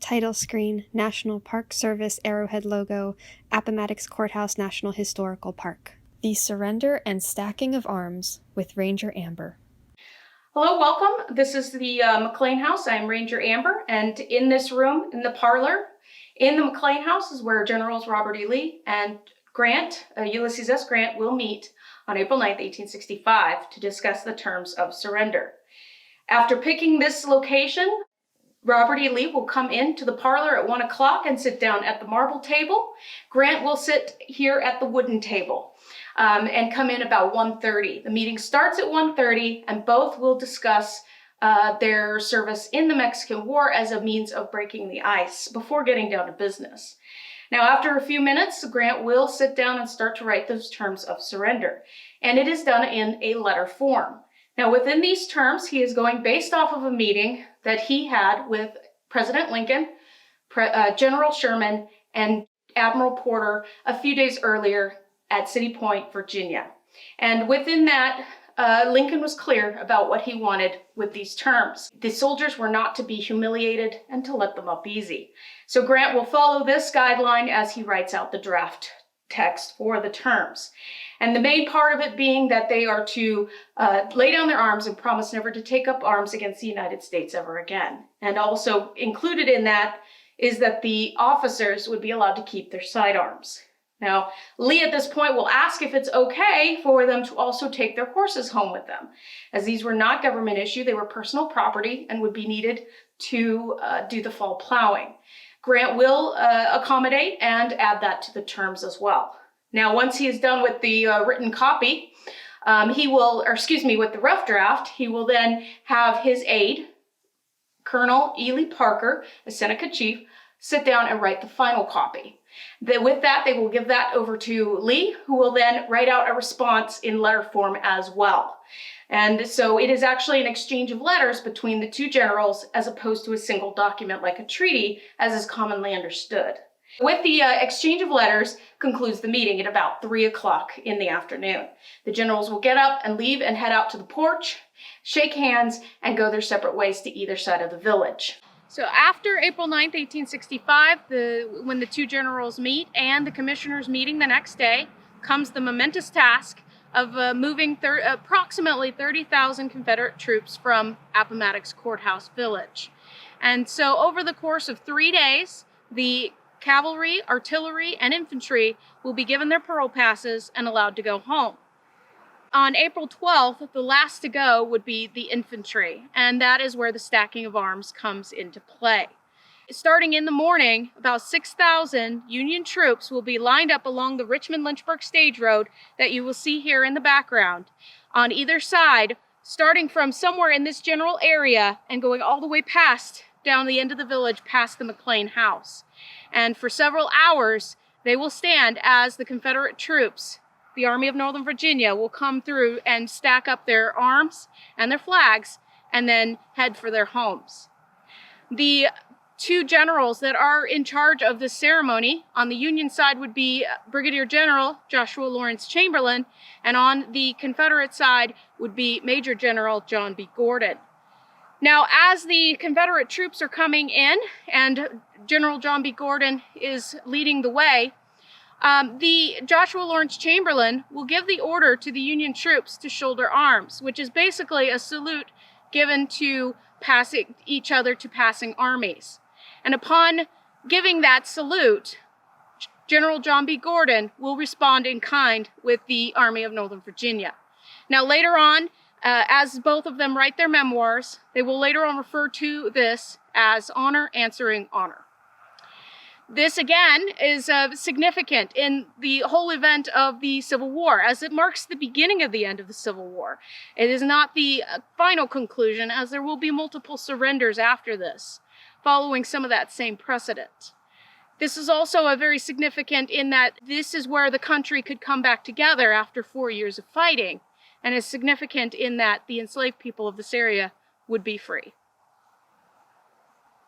title screen, National Park Service Arrowhead logo, Appomattox Court House National Historical Park. The surrender and stacking of arms with Ranger Amber. Hello, welcome. This is the McLean House. I'm Ranger Amber, and in this room, in the parlor, in the McLean House is where Generals Robert E. Lee and Ulysses S. Grant will meet on April 9th, 1865 to discuss the terms of surrender. After picking this location, Robert E. Lee will come into the parlor at 1 o'clock and sit down at the marble table. Grant will sit here at the wooden table. And come in about 1:30. The meeting starts at 1:30, and both will discuss their service in the Mexican War as a means of breaking the ice before getting down to business. Now, after a few minutes, Grant will sit down and start to write those terms of surrender, and it is done in a letter form. Now, within these terms, he is going based off of a meeting that he had with President Lincoln, General Sherman, and Admiral Porter a few days earlier at City Point, Virginia. And within that, Lincoln was clear about what he wanted with these terms. The soldiers were not to be humiliated and to let them up easy. So Grant will follow this guideline as he writes out the draft text for the terms. And the main part of it being that they are to lay down their arms and promise never to take up arms against the United States ever again. And also included in that is that the officers would be allowed to keep their sidearms. Now, Lee at this point will ask if it's okay for them to also take their horses home with them. As these were not government issue, they were personal property and would be needed to do the fall plowing. Grant will accommodate and add that to the terms as well. Now, once he is done with the written copy, with the rough draft, he will then have his aide, Colonel Ely Parker, a Seneca chief, sit down and write the final copy. With that, they will give that over to Lee, who will then write out a response in letter form as well. And so it is actually an exchange of letters between the two generals as opposed to a single document like a treaty, as is commonly understood. With the exchange of letters concludes the meeting at about 3 o'clock in the afternoon. The generals will get up and leave and head out to the porch, shake hands, and go their separate ways to either side of the village. So after April 9th, 1865, when the two generals meet and the commissioners meeting the next day, comes the momentous task of moving approximately 30,000 Confederate troops from Appomattox Court House village. And so over the course of 3 days, the cavalry, artillery, and infantry will be given their parole passes and allowed to go home. On April 12th, the last to go would be the infantry, and that is where the stacking of arms comes into play. Starting in the morning, about 6,000 Union troops will be lined up along the Richmond-Lynchburg stage road that you will see here in the background. On either side, starting from somewhere in this general area and going all the way past down the end of the village past the McLean House. And for several hours, they will stand as the Confederate troops, the Army of Northern Virginia, will come through and stack up their arms and their flags and then head for their homes. The two generals that are in charge of this ceremony on the Union side would be Brigadier General Joshua Lawrence Chamberlain, and on the Confederate side would be Major General John B. Gordon. Now, as the Confederate troops are coming in and General John B. Gordon is leading the way, the Joshua Lawrence Chamberlain will give the order to the Union troops to shoulder arms, which is basically a salute given to passing each other to passing armies. And upon giving that salute, General John B. Gordon will respond in kind with the Army of Northern Virginia. Now, later on, as both of them write their memoirs, they will later on refer to this as honor answering honor. This, again, is significant in the whole event of the Civil War, as it marks the beginning of the end of the Civil War. It is not the final conclusion, as there will be multiple surrenders after this, following some of that same precedent. This is also very significant in that this is where the country could come back together after 4 years of fighting, and is significant in that the enslaved people of this area would be free.